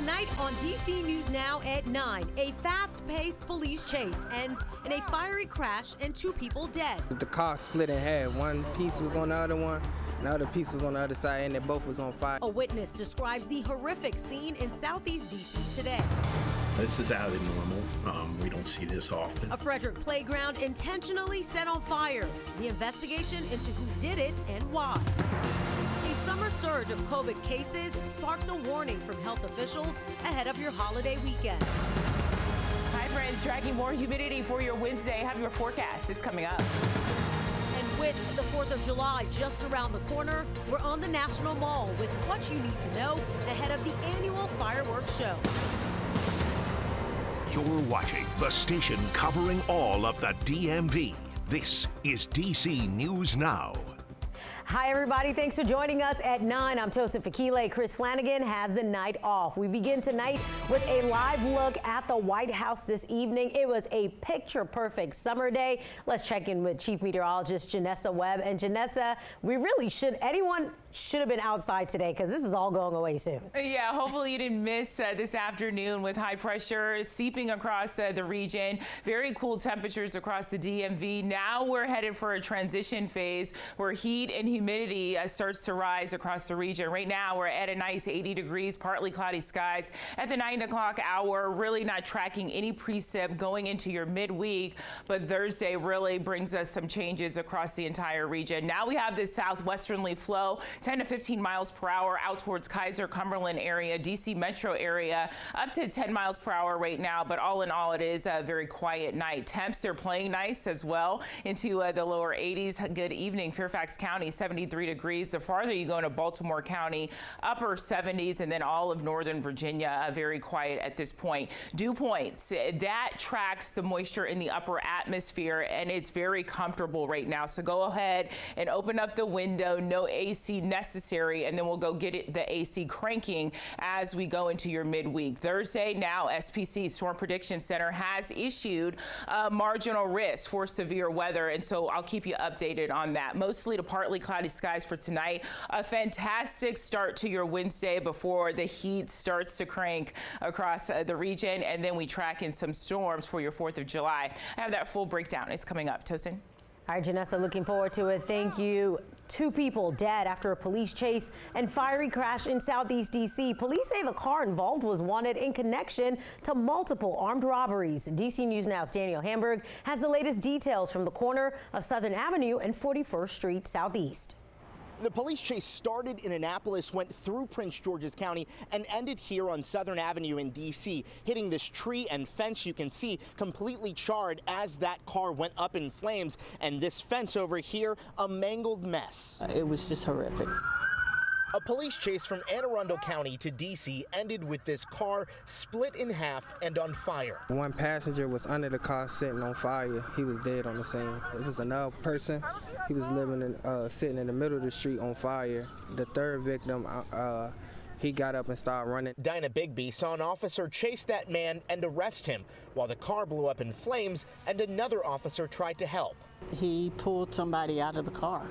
Tonight on DC News Now at 9, a fast-paced police chase ends in a fiery crash and 2 people dead. The car split in half. One piece was on the other one, and the other piece was on the other side, and they both was on fire. A witness describes the horrific scene in southeast DC today. This is out of normal. We don't see this often. A Frederick playground intentionally set on fire. The investigation into who did it and why. A summer surge of COVID cases sparks a warning from health officials ahead of your holiday weekend. Hi, friends. Tracking more humidity for your Wednesday. Have your forecast. It's coming up. And with the 4th of July just around the corner, we're on the National Mall with what you need to know ahead of the annual fireworks show. You're watching the station covering all of the DMV. This is DC News Now. Hi, everybody. Thanks for joining us at 9. I'm Tosin Fakile. Chris Flanagan has the night off. We begin tonight with a live look at the White House this evening. It was a picture-perfect summer day. Let's check in with Chief Meteorologist Janessa Webb. And Janessa, anyone should have been outside today because this is all going away soon. Yeah, hopefully you didn't miss this afternoon with high pressure seeping across the region. Very cool temperatures across the DMV. Now we're headed for a transition phase where heat and humidity starts to rise across the region. Right now we're at a nice 80 degrees, partly cloudy skies. At the 9 o'clock hour, really not tracking any precip going into your midweek, but Thursday really brings us some changes across the entire region. Now we have this southwesterly flow, 10 to 15 miles per hour out towards Kaiser, Cumberland area, DC metro area, up to 10 miles per hour right now. But all in all, it is a very quiet night. Temps are playing nice as well into the lower 80s. Good evening, Fairfax County, 73 degrees. The farther you go into Baltimore County, upper 70s, and then all of Northern Virginia, very quiet at this point. Dew points, that tracks the moisture in the upper atmosphere, and it's very comfortable right now. So go ahead and open up the window, no AC necessary, and then we'll go get the AC cranking as we go into your midweek. Thursday, now SPC, Storm Prediction Center, has issued a marginal risk for severe weather, and so I'll keep you updated on that. Mostly to partly cloudy skies for tonight. A fantastic start to your Wednesday before the heat starts to crank across the region, and then we track in some storms for your 4th of July. I have that full breakdown. It's coming up. Tosin? All right, Janessa, looking forward to it. Thank you. 2 people dead after a police chase and fiery crash in southeast DC. Police say the car involved was wanted in connection to multiple armed robberies. DC News Now's Daniel Hamburg has the latest details from the corner of Southern Avenue and 41st Street Southeast. The police chase started in Annapolis, went through Prince George's County, and ended here on Southern Avenue in D.C., hitting this tree and fence you can see completely charred as that car went up in flames. And this fence over here, a mangled mess. It was just horrific. A police chase from Anne Arundel County to D.C. ended with this car split in half and on fire. One passenger was under the car sitting on fire. He was dead on the scene. It was another person. He was sitting in the middle of the street on fire. The third victim, he got up and started running. Dinah Bigby saw an officer chase that man and arrest him while the car blew up in flames and another officer tried to help. He pulled somebody out of the car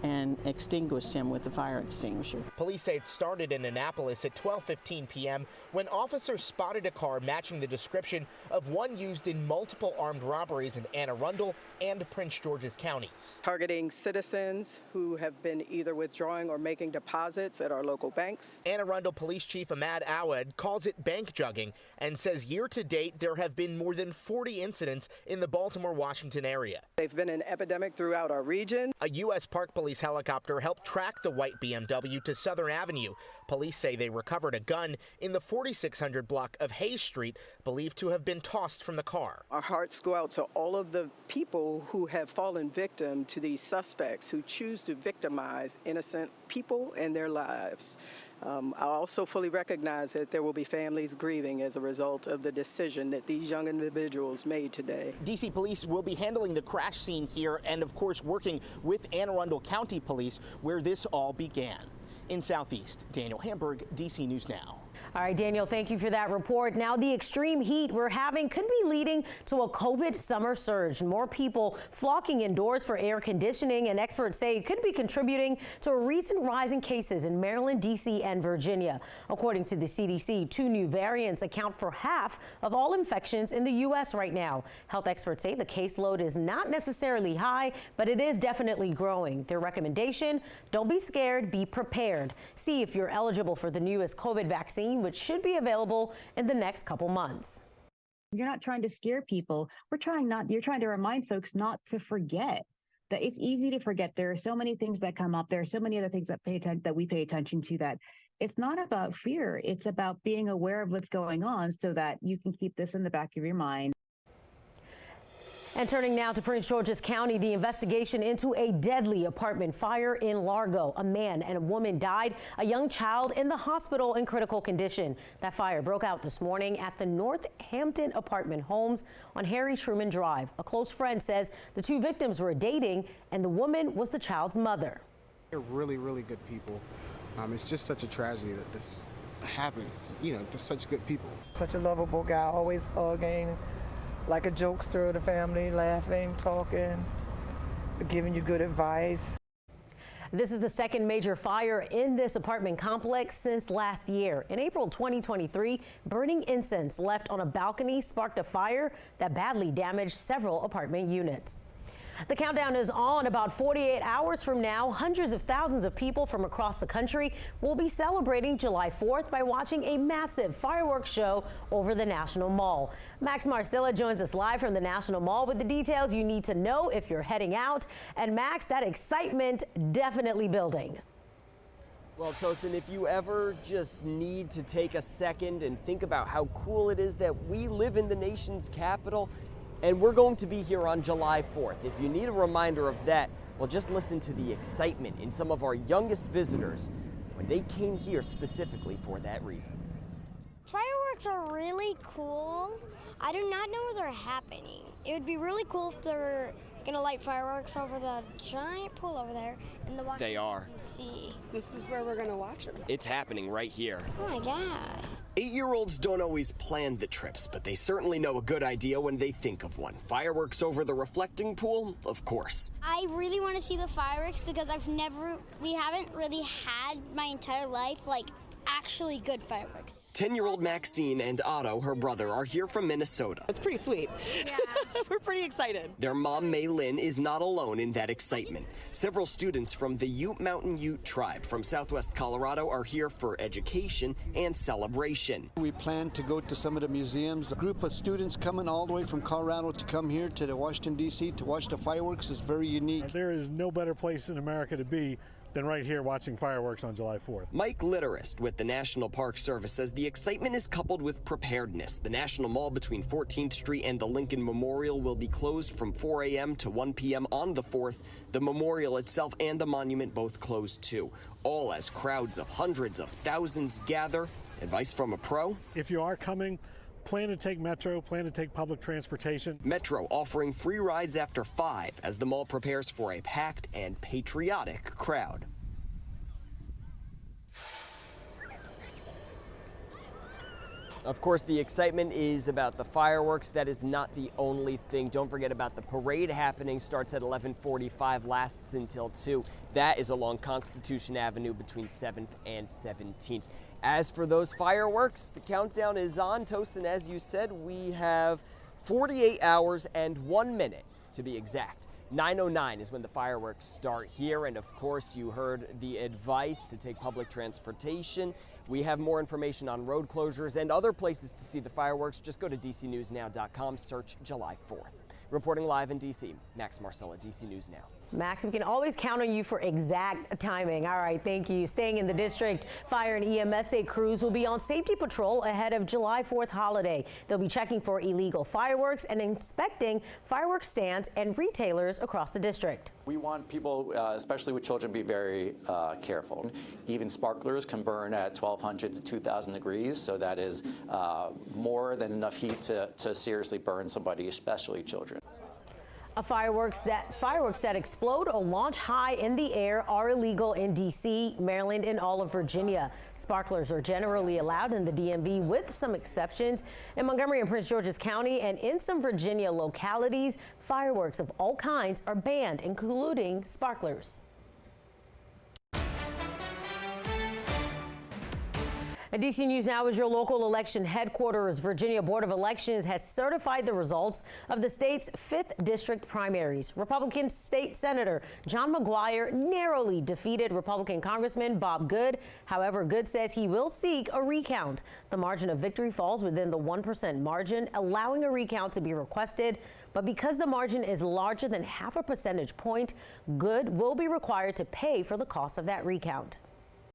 and extinguished him with the fire extinguisher. Police say it started in Annapolis at 12:15 p.m. when officers spotted a car matching the description of one used in multiple armed robberies in Anne Arundel and Prince George's counties. Targeting citizens who have been either withdrawing or making deposits at our local banks. Anne Arundel Police Chief Ahmad Awad calls it bank jugging and says year to date there have been more than 40 incidents in the Baltimore-Washington area. They've been an epidemic throughout our region. A U.S. Park Police helicopter helped track the white BMW to Southern Avenue. Police say they recovered a gun in the 4600 block of Hayes Street, believed to have been tossed from the car. Our hearts go out to all of the people who have fallen victim to these suspects who choose to victimize innocent people and their lives. I also fully recognize that there will be families grieving as a result of the decision that these young individuals made today. D.C. Police will be handling the crash scene here and, of course, working with Anne Arundel County Police, where this all began. In Southeast, Daniel Hamburg, D.C. News Now. All right, Daniel, thank you for that report. Now, the extreme heat we're having could be leading to a COVID summer surge. More people flocking indoors for air conditioning, and experts say it could be contributing to a recent rise in cases in Maryland, D.C., and Virginia. According to the CDC, 2 new variants account for half of all infections in the U.S. right now. Health experts say the caseload is not necessarily high, but it is definitely growing. Their recommendation, don't be scared, be prepared. See if you're eligible for the newest COVID vaccine, which should be available in the next couple months. You're not trying to scare people. You're trying to remind folks not to forget that it's easy to forget. There are so many things that come up. There are so many other things that we pay attention to, that it's not about fear. It's about being aware of what's going on so that you can keep this in the back of your mind. And turning now to Prince George's County, the investigation into a deadly apartment fire in Largo. A man and a woman died, a young child in the hospital in critical condition. That fire broke out this morning at the Northampton apartment homes on Harry Truman Drive. A close friend says the 2 victims were dating and the woman was the child's mother. They're really, really good people. It's just such a tragedy that this happens, to such good people. Such a lovable guy, always hugging, like a jokester of the family, laughing, talking, giving you good advice. This is the second major fire in this apartment complex since last year. In April 2023, burning incense left on a balcony sparked a fire that badly damaged several apartment units. The countdown is on. About 48 hours from now, hundreds of thousands of people from across the country will be celebrating July 4th by watching a massive fireworks show over the National Mall. Max Marcella joins us live from the National Mall with the details you need to know if you're heading out. And Max, that excitement definitely building. Well, Tosin, if you ever just need to take a second and think about how cool it is that we live in the nation's capital, and we're going to be here on July 4th. If you need a reminder of that, well, just listen to the excitement in some of our youngest visitors when they came here specifically for that reason. Fireworks are really cool. I do not know where they're happening. It would be really cool if they're gonna light fireworks over the giant pool over there in the They are. Sea. This is where we're gonna watch them. It's happening right here. Oh my God. 8-year-olds don't always plan the trips, but they certainly know a good idea when they think of one. Fireworks over the reflecting pool, of course. I really want to see the fireworks because we haven't really had my entire life actually good fireworks. 10-year-old Maxine and Otto, her brother, are here from Minnesota. It's pretty sweet. Yeah. We're pretty excited. Their mom, May Lynn, is not alone in that excitement. Several students from the Ute Mountain Ute tribe from southwest Colorado are here for education and celebration. We plan to go to some of the museums. A group of students coming all the way from Colorado to come here to the Washington, D.C. to watch the fireworks is very unique. There is no better place in America to be than right here watching fireworks on July 4th. Mike Litterist with the National Park Service says the excitement is coupled with preparedness. The National Mall between 14th Street and the Lincoln Memorial will be closed from 4 a.m. to 1 p.m. on the 4th. The memorial itself and the monument both closed too. All as crowds of hundreds of thousands gather. Advice from a pro? If you are coming, plan to take Metro, plan to take public transportation. Metro offering free rides after 5 as the mall prepares for a packed and patriotic crowd. Of course, the excitement is about the fireworks. That is not the only thing. Don't forget about the parade happening. Starts at 11:45, lasts until 2. That is along Constitution Avenue between 7th and 17th. As for those fireworks, the countdown is on. Tosin, as you said, we have 48 hours and 1 minute to be exact. 9:09 is when the fireworks start here, and of course you heard the advice to take public transportation. We have more information on road closures and other places to see the fireworks. Just go to dcnewsnow.com, search July 4th. Reporting live in D.C., Max Marcella, DC News Now. Max, we can always count on you for exact timing. All right, thank you. Staying in the district, fire and EMSA crews will be on safety patrol ahead of July 4th holiday. They'll be checking for illegal fireworks and inspecting fireworks stands and retailers across the district. We want people, especially with children, to be very careful. Even sparklers can burn at 1,200 to 2,000 degrees, so that is more than enough heat to seriously burn somebody, especially children. Fireworks that explode or launch high in the air are illegal in D.C., Maryland, and all of Virginia. Sparklers are generally allowed in the DMV with some exceptions. In Montgomery and Prince George's County and in some Virginia localities, fireworks of all kinds are banned, including sparklers. And DC News Now is your local election headquarters. Virginia Board of Elections has certified the results of the state's 5th district primaries. Republican State Senator John McGuire narrowly defeated Republican Congressman Bob Good. However, Good says he will seek a recount. The margin of victory falls within the 1% margin, allowing a recount to be requested. But because the margin is larger than half a percentage point, Good will be required to pay for the cost of that recount.